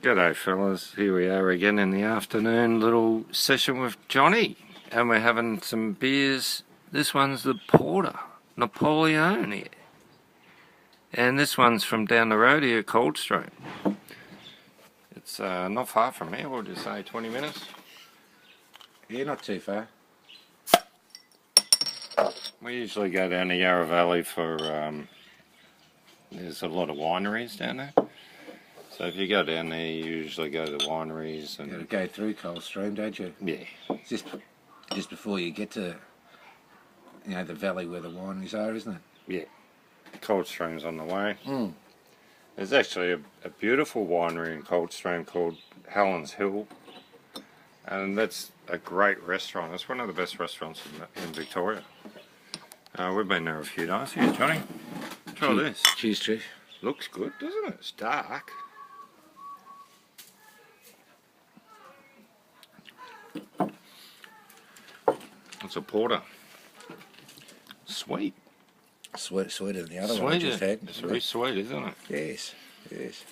G'day fellas, here we are again in the afternoon little session with Johnny, and we're having some beers. This one's the Porter, Napoleon here, and this one's from down the road here, Coldstream. It's not far from here, we'll just say 20 minutes. Yeah, not too far. We usually go down the Yarra Valley for, there's a lot of wineries down there. So if you go down there, you usually go to the wineries and... You gotta go through Coldstream, don't you? Yeah. Just before you get to, you know, the valley where the wineries are, isn't it? Yeah. Coldstream's on the way. Mm. There's actually a beautiful winery in Coldstream called Helen's Hill. And that's a great restaurant. It's one of the best restaurants in Victoria. We've been there a few days. Here, Johnny. Try this. Cheers, Trish. Looks good, doesn't it? It's dark. It's a porter. Sweet. Sweeter than the other one I just had. It's very sweet, isn't it? Yes, yes.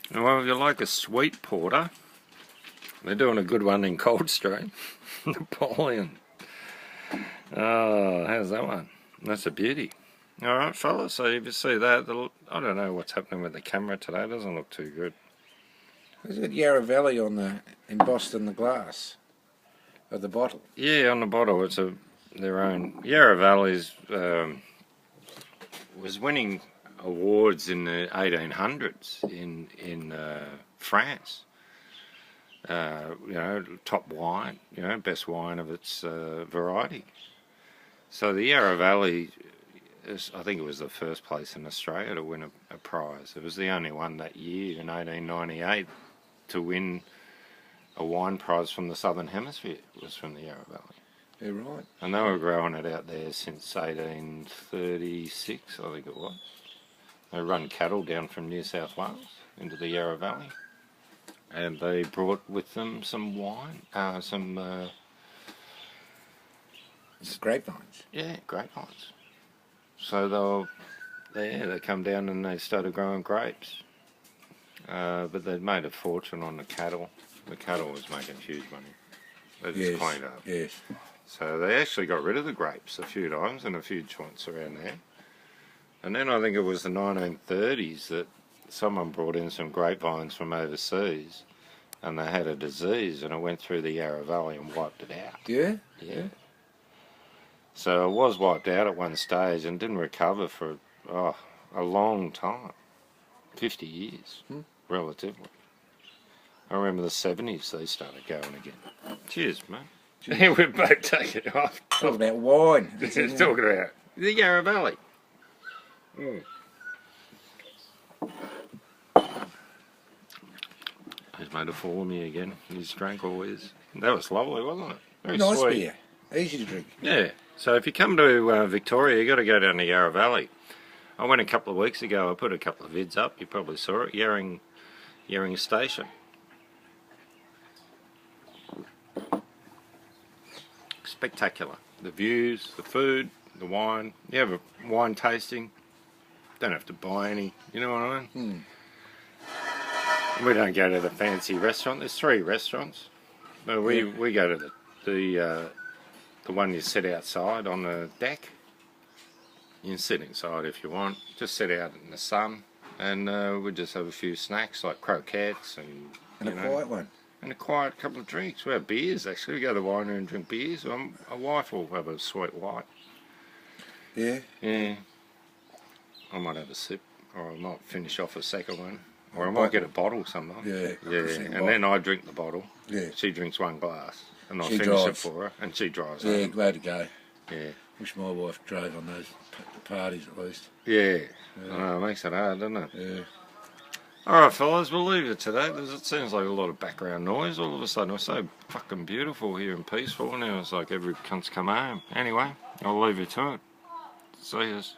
And well, if you like a sweet porter, they're doing a good one in Coldstream. Napoleon. Oh, how's that one? That's a beauty. Alright, fellas, so if you see that, I don't know what's happening with the camera today. It doesn't look too good. Is it Yarra Valley embossed in the glass of the bottle? Yeah, on the bottle, it's their own. Yarra Valley's was winning awards in the 1800s in France. You know, top wine, you know, best wine of its variety. So the Yarra Valley, I think it was the first place in Australia to win a prize. It was the only one that year in 1898 to win a wine prize from the Southern Hemisphere. It was from the Yarra Valley. Yeah, right. And they were growing it out there since 1836, I think it was. They run cattle down from New South Wales into the Yarra Valley. And they brought with them some wine, some grapevines. Yeah, grapevines. So they come down and they started growing grapes. But they'd made a fortune on the cattle. The cattle was making huge money. They just cleaned up. Yes. So they actually got rid of the grapes a few times and a few joints around there. And then I think it was the 1930s that someone brought in some grapevines from overseas and they had a disease and it went through the Yarra Valley and wiped it out. Yeah? Yeah. So it was wiped out at one stage and didn't recover for a long time. 50 years, relatively. I remember the 70s they started going again. Cheers, mate. Cheers. We're both taking it off. Talking about wine. It's talking about the Yarra Valley. Mm. He's made a fool of me again. He's drank all his. That was lovely, wasn't it? Very nice sweet. beer. Easy to drink. Yeah. So if you come to Victoria, you got to go down the Yarra Valley. I went a couple of weeks ago. I put a couple of vids up. You probably saw it. Yering Station. Spectacular. The views, the food, the wine. You have a wine tasting. Don't have to buy any. You know what I mean? We don't go to the fancy restaurant. There's 3 restaurants. But we go to the one you sit outside on the deck. You can sit inside if you want. Just sit out in the sun, and we just have a few snacks like croquettes and a quiet one. And a quiet couple of drinks. We have beers actually. We go to the winery and drink beers. My wife will have a sweet white. Yeah. Yeah. I might have a sip, or I might finish off a second one, or I might get a bottle sometimes. Yeah. And then I drink the bottle. Yeah. She drinks one glass, and I finish it for her, and she drives. Yeah, home. glad to go. Yeah. Wish my wife drove on those parties at least. Yeah. I know, it makes it hard, doesn't it? Yeah. Alright fellas, we'll leave it today. It seems like a lot of background noise. All of a sudden it was so fucking beautiful here and peaceful. Now it's like every cunt's come home. Anyway, I'll leave you to it. See yous.